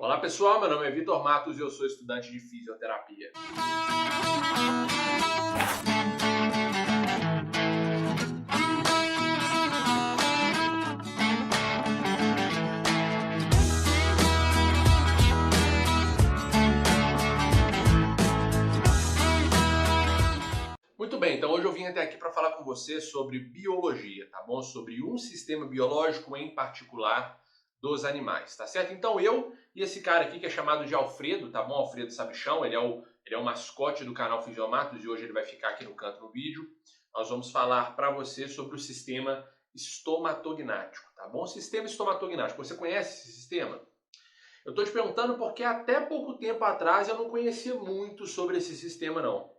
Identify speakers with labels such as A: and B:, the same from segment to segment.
A: Olá pessoal, meu nome é Vitor Matos e eu sou estudante de fisioterapia. Muito bem, então hoje eu vim até aqui para falar com você sobre biologia, tá bom? Sobre um sistema biológico em particular dos animais, tá certo? Então eu e esse cara aqui que é chamado de Alfredo, tá bom? Alfredo Sabichão, ele é o mascote do canal Fisiomatos e hoje ele vai ficar aqui no canto do vídeo. Nós vamos falar para você sobre o sistema estomatognático, tá bom? Sistema estomatognático, você conhece esse sistema? Eu estou te perguntando porque até pouco tempo atrás eu não conhecia muito sobre esse sistema não.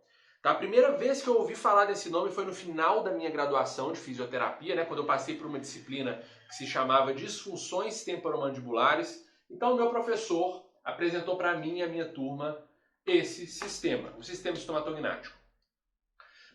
A: Tá? A primeira vez que eu ouvi falar desse nome foi no final da minha graduação de fisioterapia, né, quando eu passei por uma disciplina que se chamava Disfunções Temporomandibulares. Então o meu professor apresentou para mim e a minha turma esse sistema, o sistema estomatognático.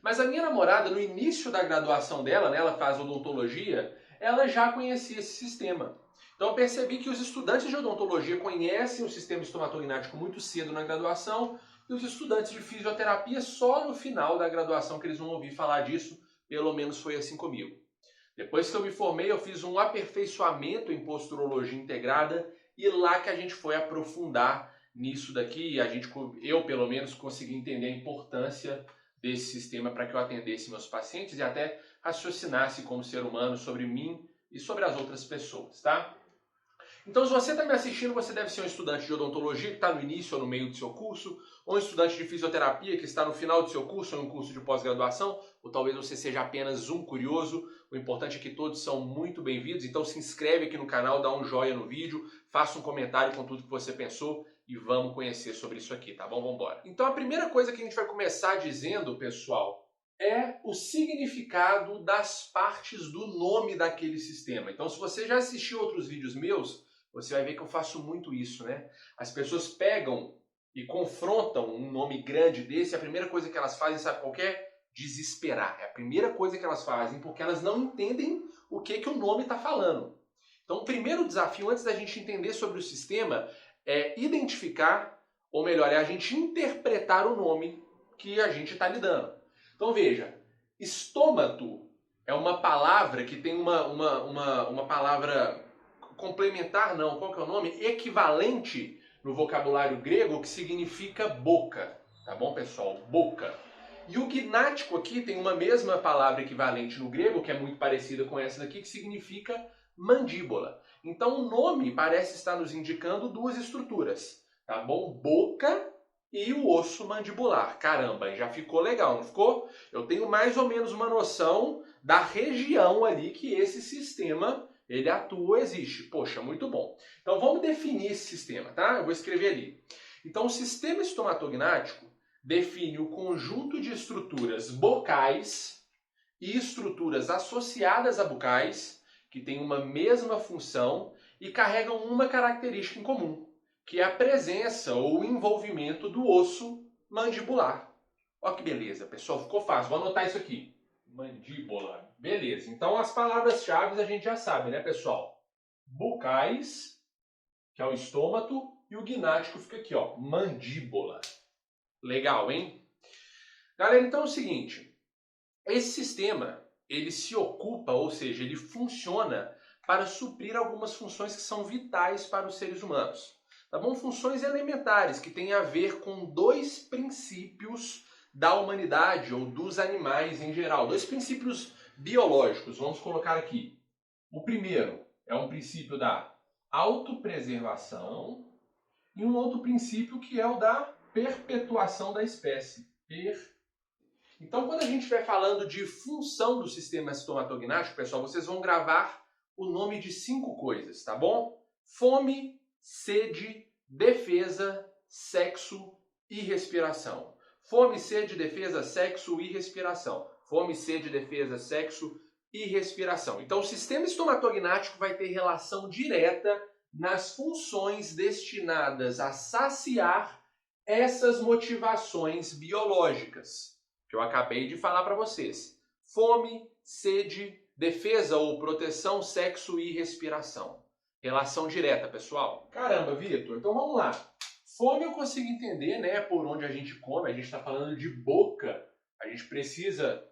A: Mas a minha namorada, no início da graduação dela, né, ela faz odontologia, ela já conhecia esse sistema. Então eu percebi que os estudantes de odontologia conhecem o sistema estomatognático muito cedo na graduação e os estudantes de fisioterapia só no final da graduação que eles vão ouvir falar disso, pelo menos foi assim comigo. Depois que eu me formei, eu fiz um aperfeiçoamento em posturologia integrada e lá que a gente foi aprofundar nisso daqui, eu pelo menos consegui entender a importância desse sistema para que eu atendesse meus pacientes e até raciocinasse como ser humano sobre mim e sobre as outras pessoas, tá? Então, se você está me assistindo, você deve ser um estudante de odontologia que está no início ou no meio do seu curso, ou um estudante de fisioterapia que está no final do seu curso ou em um curso de pós-graduação, ou talvez você seja apenas um curioso. O importante é que todos são muito bem-vindos, então se inscreve aqui no canal, dá um joinha no vídeo, faça um comentário com tudo que você pensou e vamos conhecer sobre isso aqui, tá bom? Vamos embora. Então, a primeira coisa que a gente vai começar dizendo, pessoal, é o significado das partes do nome daquele sistema. Então, se você já assistiu outros vídeos meus, você vai ver que eu faço muito isso, né? As pessoas pegam e confrontam um nome grande desse, a primeira coisa que elas fazem, sabe qual que é? Desesperar. É a primeira coisa que elas fazem, porque elas não entendem o que o nome está falando. Então, o primeiro desafio, antes da gente entender sobre o sistema, é identificar, ou melhor, é a gente interpretar o nome que a gente está lidando. Então, veja, estômago é uma palavra que tem uma palavra complementar, não, qual que é o nome? Equivalente no vocabulário grego, que significa boca, tá bom, pessoal? Boca. E o gnático aqui tem uma mesma palavra equivalente no grego, que é muito parecida com essa daqui, que significa mandíbula. Então o nome parece estar nos indicando duas estruturas, tá bom? Boca e o osso mandibular. Caramba, já ficou legal, não ficou? Eu tenho mais ou menos uma noção da região ali que esse sistema ele atua, existe. Poxa, muito bom. Então vamos definir esse sistema, tá? Eu vou escrever ali. Então o sistema estomatognático define o conjunto de estruturas bocais e estruturas associadas a bucais que têm uma mesma função e carregam uma característica em comum, que é a presença ou envolvimento do osso mandibular. Olha que beleza, pessoal, ficou fácil. Vou anotar isso aqui. Mandíbula. Beleza. Então as palavras-chave a gente já sabe, né, pessoal? Bucais, que é o estômago, e o gnático fica aqui, ó, mandíbula. Legal, hein? Galera, então é o seguinte, esse sistema, ele se ocupa, ou seja, ele funciona para suprir algumas funções que são vitais para os seres humanos. Tá bom? Funções elementares que têm a ver com dois princípios da humanidade ou dos animais em geral. Dois princípios biológicos, vamos colocar aqui. O primeiro é um princípio da autopreservação e um outro princípio que é o da perpetuação da espécie. Então, quando a gente estiver falando de função do sistema estomatognático, pessoal, vocês vão gravar o nome de 5 coisas, tá bom? Fome, sede, defesa, sexo e respiração. Fome, sede, defesa, sexo e respiração. Fome, sede, defesa, sexo e respiração. Então, o sistema estomatognático vai ter relação direta nas funções destinadas a saciar essas motivações biológicas que eu acabei de falar para vocês. Fome, sede, defesa ou proteção, sexo e respiração. Relação direta, pessoal. Caramba, Vitor, então vamos lá. Fome eu consigo entender, né, por onde a gente come, a gente está falando de boca, a gente precisa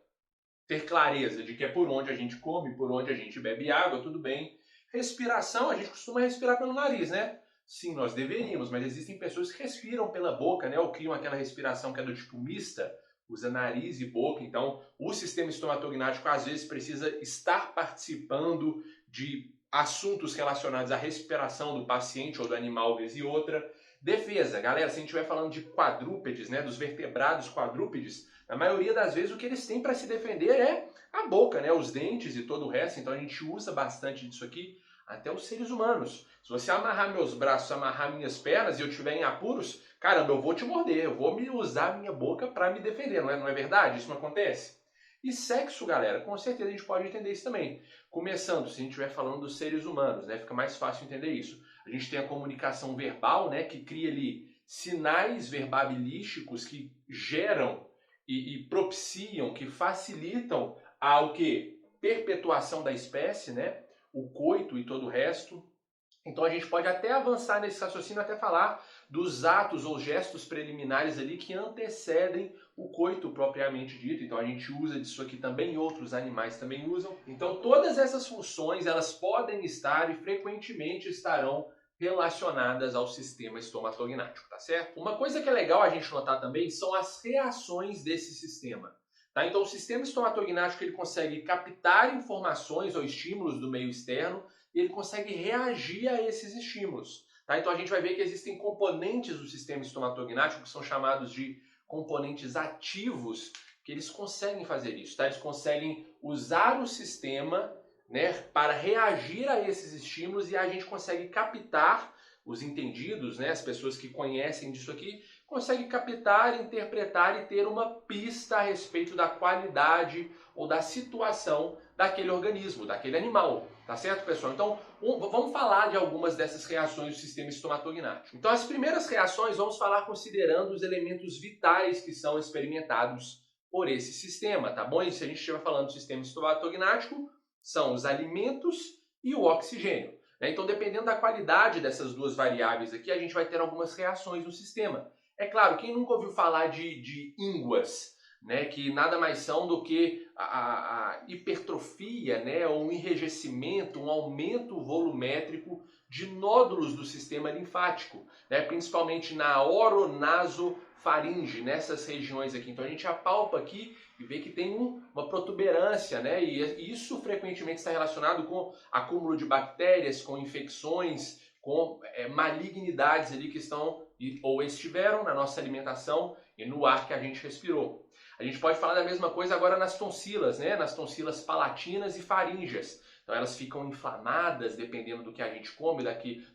A: ter clareza de que é por onde a gente come, por onde a gente bebe água, tudo bem. Respiração, a gente costuma respirar pelo nariz, né? Sim, nós deveríamos, mas existem pessoas que respiram pela boca, né? Ou criam aquela respiração que é do tipo mista, usa nariz e boca. Então, o sistema estomatognático às vezes precisa estar participando de assuntos relacionados à respiração do paciente ou do animal, vez e outra. Defesa, galera, se a gente estiver falando de quadrúpedes, né, dos vertebrados quadrúpedes, na maioria das vezes o que eles têm para se defender é a boca, né, os dentes e todo o resto. Então a gente usa bastante disso aqui, até os seres humanos. Se você amarrar meus braços, amarrar minhas pernas e eu estiver em apuros, caramba, eu vou te morder, eu vou me usar a minha boca para me defender, não é verdade? Isso não acontece? E sexo, galera, com certeza a gente pode entender isso também. Começando, se a gente estiver falando dos seres humanos, né, fica mais fácil entender isso. A gente tem a comunicação verbal, né, que cria ali sinais verbabilísticos que geram e propiciam, que facilitam o que? Perpetuação da espécie, né? O coito e todo o resto. Então a gente pode até avançar nesse raciocínio, até falar dos atos ou gestos preliminares ali que antecedem o coito propriamente dito. Então a gente usa disso aqui também, outros animais também usam. Então todas essas funções, elas podem estar e frequentemente estarão relacionadas ao sistema estomatognático, tá certo? Uma coisa que é legal a gente notar também são as reações desse sistema. Tá? Então o sistema estomatognático ele consegue captar informações ou estímulos do meio externo e ele consegue reagir a esses estímulos. Tá? Então a gente vai ver que existem componentes do sistema estomatognático que são chamados de componentes ativos, que eles conseguem fazer isso. Tá? Eles conseguem usar o sistema, né, para reagir a esses estímulos e a gente consegue captar, os entendidos, né, as pessoas que conhecem disso aqui, conseguem captar, interpretar e ter uma pista a respeito da qualidade ou da situação daquele organismo, daquele animal. Tá certo, pessoal? Então, vamos falar de algumas dessas reações do sistema estomatognático. Então, as primeiras reações vamos falar considerando os elementos vitais que são experimentados por esse sistema, tá bom? E se a gente estiver falando do sistema estomatognático, são os alimentos e o oxigênio. Né? Então, dependendo da qualidade dessas duas variáveis aqui, a gente vai ter algumas reações no sistema. É claro, quem nunca ouviu falar de ínguas, né, que nada mais são do que a hipertrofia, né, ou um enrijecimento, um aumento volumétrico de nódulos do sistema linfático, né, principalmente na oronasofaringe, nessas regiões aqui. Então a gente apalpa aqui e vê que tem uma protuberância, né, e isso frequentemente está relacionado com acúmulo de bactérias, com infecções, com malignidades ali que estão ou estiveram na nossa alimentação e no ar que a gente respirou. A gente pode falar da mesma coisa agora nas tonsilas, né? Nas tonsilas palatinas e faríngeas. Então elas ficam inflamadas dependendo do que a gente come,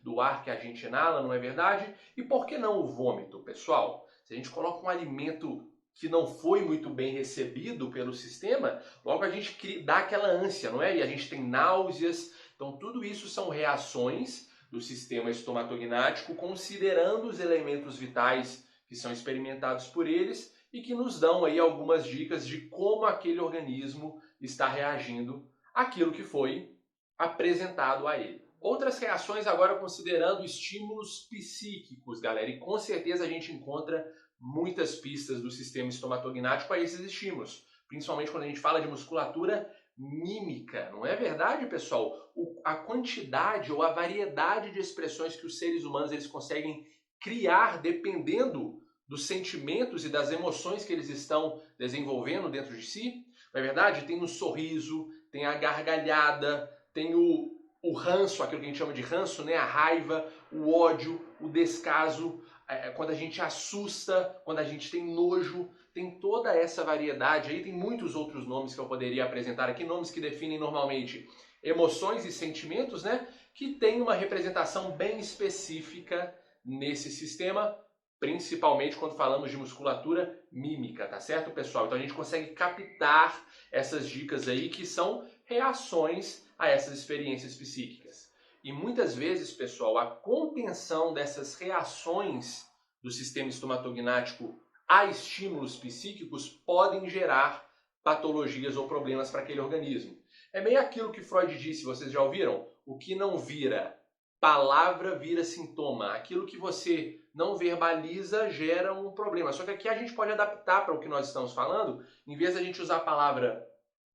A: do ar que a gente inala, não é verdade? E por que não o vômito, pessoal? Se a gente coloca um alimento que não foi muito bem recebido pelo sistema, logo a gente dá aquela ânsia, não é? E a gente tem náuseas. Então tudo isso são reações do sistema estomatognático, considerando os elementos vitais que são experimentados por eles e que nos dão aí algumas dicas de como aquele organismo está reagindo àquilo que foi apresentado a ele. Outras reações agora considerando estímulos psíquicos, galera, e com certeza a gente encontra muitas pistas do sistema estomatognático a esses estímulos, principalmente quando a gente fala de musculatura mímica, não é verdade, pessoal? A quantidade ou a variedade de expressões que os seres humanos eles conseguem criar dependendo dos sentimentos e das emoções que eles estão desenvolvendo dentro de si. Não é verdade? Tem o sorriso, tem a gargalhada, tem o ranço, aquilo que a gente chama de ranço, né? A raiva, o ódio, o descaso, quando a gente assusta, quando a gente tem nojo, tem toda essa variedade aí, tem muitos outros nomes que eu poderia apresentar aqui, nomes que definem normalmente emoções e sentimentos, né? Que tem uma representação bem específica nesse sistema, principalmente quando falamos de musculatura mímica, tá certo, pessoal? Então a gente consegue captar essas dicas aí que são reações a essas experiências psíquicas. E muitas vezes, pessoal, a contenção dessas reações do sistema estomatognático a estímulos psíquicos podem gerar patologias ou problemas para aquele organismo. É meio aquilo que Freud disse, vocês já ouviram? O que não vira palavra vira sintoma. Aquilo que você não verbaliza gera um problema. Só que aqui a gente pode adaptar para o que nós estamos falando. Em vez de a gente usar a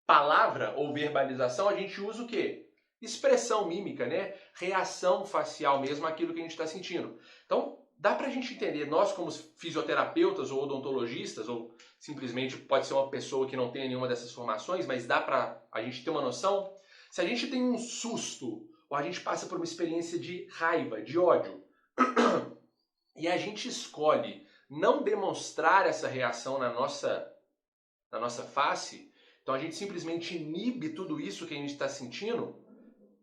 A: palavra ou verbalização, a gente usa o quê? Expressão mímica, né? Reação facial mesmo, aquilo que a gente está sentindo. Então, dá pra gente entender, nós como fisioterapeutas ou odontologistas, ou simplesmente pode ser uma pessoa que não tenha nenhuma dessas formações, mas dá pra a gente ter uma noção. Se a gente tem um susto, ou a gente passa por uma experiência de raiva, de ódio, e a gente escolhe não demonstrar essa reação na nossa face, então a gente simplesmente inibe tudo isso que a gente está sentindo,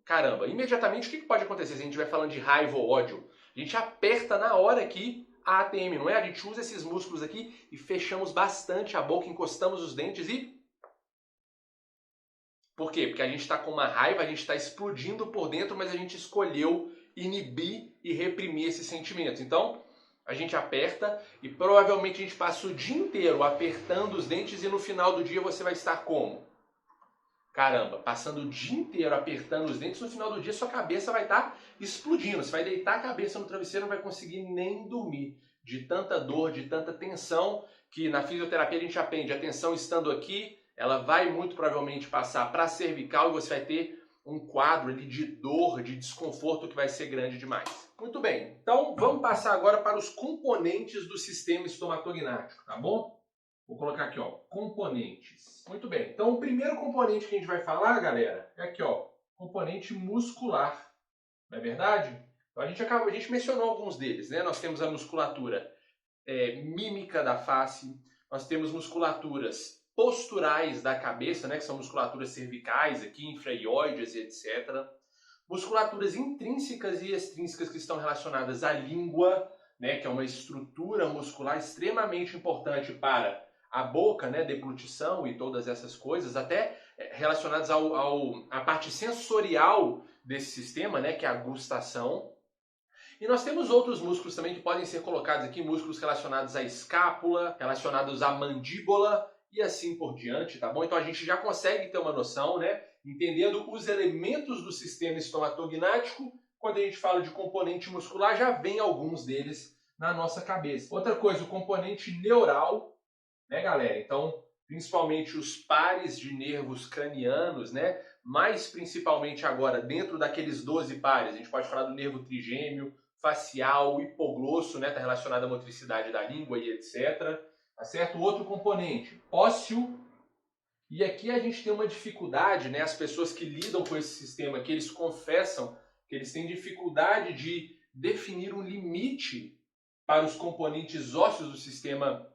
A: caramba, imediatamente o que pode acontecer se a gente estiver falando de raiva ou ódio? A gente aperta na hora aqui a ATM, não é? A gente usa esses músculos aqui e fechamos bastante a boca, encostamos os dentes e... Por quê? Porque a gente está com uma raiva, a gente está explodindo por dentro, mas a gente escolheu inibir e reprimir esses sentimentos. Então, a gente aperta e provavelmente a gente passa o dia inteiro apertando os dentes e no final do dia você vai estar como? Caramba, passando o dia inteiro apertando os dentes, no final do dia sua cabeça vai estar explodindo. Você vai deitar a cabeça no travesseiro e não vai conseguir nem dormir. De tanta dor, de tanta tensão, que na fisioterapia a gente aprende. A tensão estando aqui, ela vai muito provavelmente passar para a cervical e você vai ter um quadro ali de dor, de desconforto que vai ser grande demais. Muito bem, então vamos passar agora para os componentes do sistema estomatognático, tá bom? Vou colocar aqui, ó, componentes. Muito bem, então o primeiro componente que a gente vai falar, galera, é aqui, ó, componente muscular. Não é verdade? Então a gente mencionou alguns deles, né? Nós temos a musculatura mímica da face, nós temos musculaturas posturais da cabeça, né? Que são musculaturas cervicais, aqui, infraioides e etc. Musculaturas intrínsecas e extrínsecas que estão relacionadas à língua, né? Que é uma estrutura muscular extremamente importante para a boca, né, deglutição e todas essas coisas, até relacionadas à parte sensorial desse sistema, né, que é a gustação. E nós temos outros músculos também que podem ser colocados aqui, músculos relacionados à escápula, relacionados à mandíbula e assim por diante, tá bom? Então a gente já consegue ter uma noção, né, entendendo os elementos do sistema estomatognático. Quando a gente fala de componente muscular, já vem alguns deles na nossa cabeça. Outra coisa, o componente neural, né, galera? Então, principalmente os pares de nervos cranianos, né? Mais principalmente agora dentro daqueles 12 pares, a gente pode falar do nervo trigêmeo, facial, hipoglosso, né? Tá relacionado à motricidade da língua e etc. Tá certo? Outro componente, ósseo. E aqui a gente tem uma dificuldade, né? As pessoas que lidam com esse sistema aqui, eles confessam que eles têm dificuldade de definir um limite para os componentes ósseos do sistema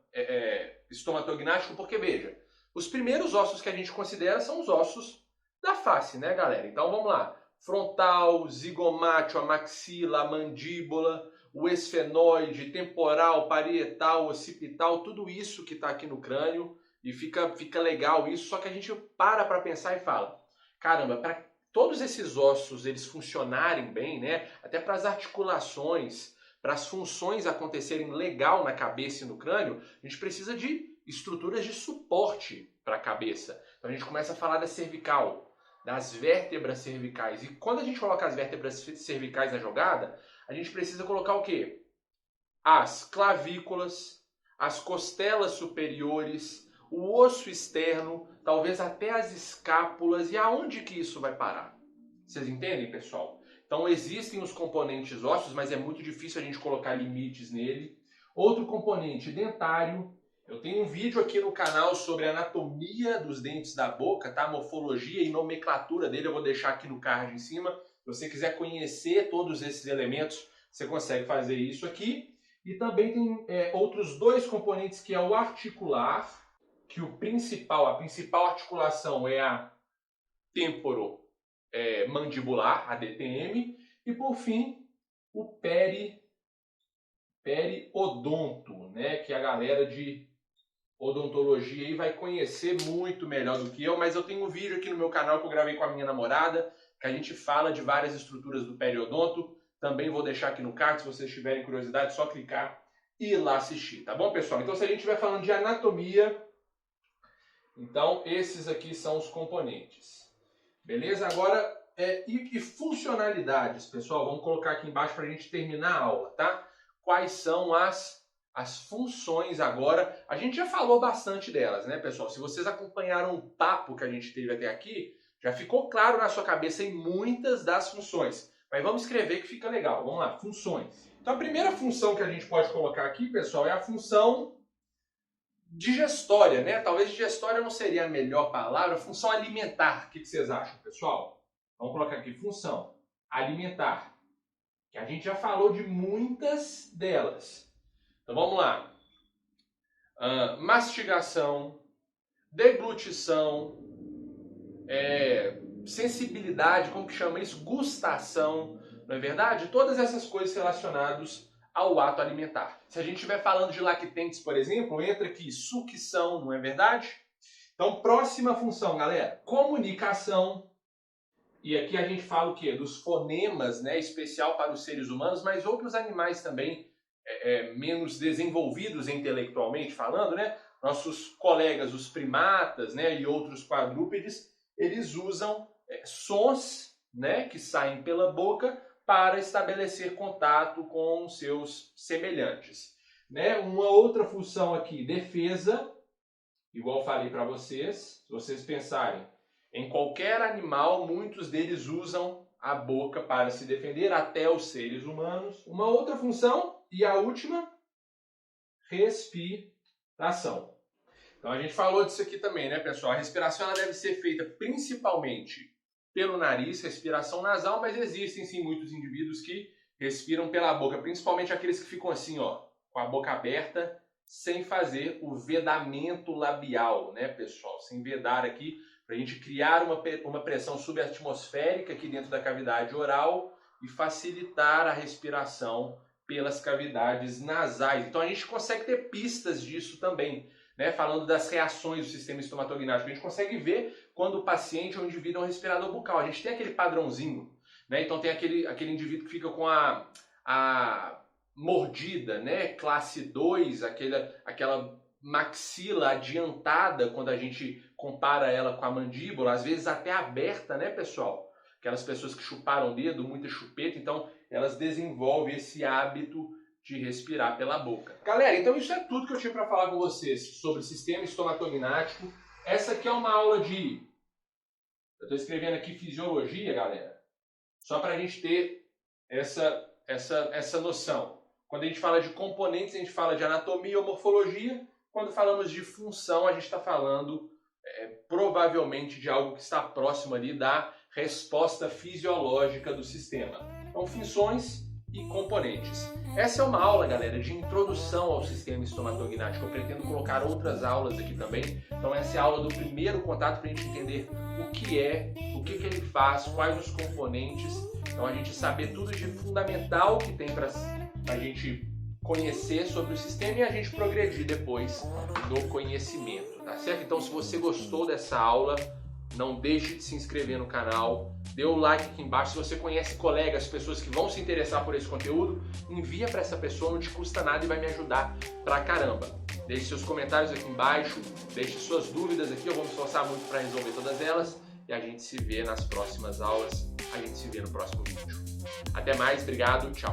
A: estomatognático, porque veja, os primeiros ossos que a gente considera são os ossos da face, né, galera? Então vamos lá, frontal, zigomátio, a maxila, a mandíbula, o esfenoide, temporal, parietal, occipital, tudo isso que está aqui no crânio, e fica legal isso, só que a gente para pensar e fala, caramba, para todos esses ossos eles funcionarem bem, né, até para as articulações, para as funções acontecerem legal na cabeça e no crânio, a gente precisa de estruturas de suporte para a cabeça. Então a gente começa a falar da cervical, das vértebras cervicais. E quando a gente coloca as vértebras cervicais na jogada, a gente precisa colocar o quê? As clavículas, as costelas superiores, o osso externo, talvez até as escápulas. E aonde que isso vai parar? Vocês entendem, pessoal? Então existem os componentes ósseos, mas é muito difícil a gente colocar limites nele. Outro componente dentário. Eu tenho um vídeo aqui no canal sobre a anatomia dos dentes da boca, tá? Morfologia e nomenclatura dele, eu vou deixar aqui no card em cima. Se você quiser conhecer todos esses elementos, você consegue fazer isso aqui. E também tem outros dois componentes, que é o articular, que a principal articulação é a temporomandibular, a DTM, e por fim o periodonto, né, que a galera de odontologia aí vai conhecer muito melhor do que eu, mas eu tenho um vídeo aqui no meu canal que eu gravei com a minha namorada, que a gente fala de várias estruturas do periodonto. Também vou deixar aqui no card, se vocês tiverem curiosidade, é só clicar e ir lá assistir, tá bom, pessoal? Então, se a gente estiver falando de anatomia, então esses aqui são os componentes. Beleza? Agora, e funcionalidades, pessoal. Vamos colocar aqui embaixo para a gente terminar a aula, tá? Quais são as funções agora? A gente já falou bastante delas, né, pessoal? Se vocês acompanharam o papo que a gente teve até aqui, já ficou claro na sua cabeça em muitas das funções. Mas vamos escrever que fica legal. Vamos lá, funções. Então a primeira função que a gente pode colocar aqui, pessoal, é a função digestória, né? Talvez digestória não seria a melhor palavra. Função alimentar. O que vocês acham, pessoal? Vamos colocar aqui função alimentar. Que a gente já falou de muitas delas. Então vamos lá. Mastigação, deglutição, sensibilidade, como que chama isso? Gustação, não é verdade? Todas essas coisas relacionadas ao ato alimentar. Se a gente estiver falando de lactentes, por exemplo, entra aqui sucção, não é verdade? Então, próxima função, galera. Comunicação. E aqui a gente fala o quê? Dos fonemas, né? Especial para os seres humanos, mas outros animais também menos desenvolvidos intelectualmente falando, né? Nossos colegas, os primatas, né? E outros quadrúpedes, eles usam sons, né? Que saem pela boca para estabelecer contato com seus semelhantes. Né? Uma outra função aqui, defesa, igual falei para vocês, se vocês pensarem em qualquer animal, muitos deles usam a boca para se defender, até os seres humanos. Uma outra função, e a última, respiração. Então a gente falou disso aqui também, né, pessoal? A respiração ela deve ser feita principalmente pelo nariz, respiração nasal, mas existem sim muitos indivíduos que respiram pela boca, principalmente aqueles que ficam assim, ó, com a boca aberta, sem fazer o vedamento labial, né, pessoal? Sem vedar aqui, para a gente criar uma pressão subatmosférica aqui dentro da cavidade oral e facilitar a respiração pelas cavidades nasais. Então a gente consegue ter pistas disso também, né? Falando das reações do sistema estomatognático, a gente consegue ver quando o paciente ou o indivíduo é um respirador bucal. A gente tem aquele padrãozinho, né? Então tem aquele indivíduo que fica com a mordida, né? Classe 2, aquela maxila adiantada quando a gente compara ela com a mandíbula, às vezes até aberta, né, pessoal? Aquelas pessoas que chuparam o dedo, muita chupeta, então elas desenvolvem esse hábito de respirar pela boca. Galera, então isso é tudo que eu tinha para falar com vocês sobre sistema estomatognático. Essa aqui é uma aula de... Eu estou escrevendo aqui fisiologia, galera, só para a gente ter essa noção. Quando a gente fala de componentes, a gente fala de anatomia ou morfologia. Quando falamos de função, a gente está falando provavelmente de algo que está próximo ali da resposta fisiológica do sistema. Então, funções e componentes. Essa é uma aula, galera, de introdução ao sistema estomatognático. Eu pretendo colocar outras aulas aqui também. Então, essa é a aula do primeiro contato para a gente entender o que é, o que ele faz, quais os componentes. Então, a gente saber tudo de fundamental que tem para a gente conhecer sobre o sistema e a gente progredir depois no conhecimento, tá certo? Então, se você gostou dessa aula, não deixe de se inscrever no canal, dê o like aqui embaixo. Se você conhece colegas, pessoas que vão se interessar por esse conteúdo, envia para essa pessoa, não te custa nada e vai me ajudar pra caramba. Deixe seus comentários aqui embaixo, deixe suas dúvidas aqui, eu vou me esforçar muito para resolver todas elas e a gente se vê nas próximas aulas, a gente se vê no próximo vídeo. Até mais, obrigado, tchau!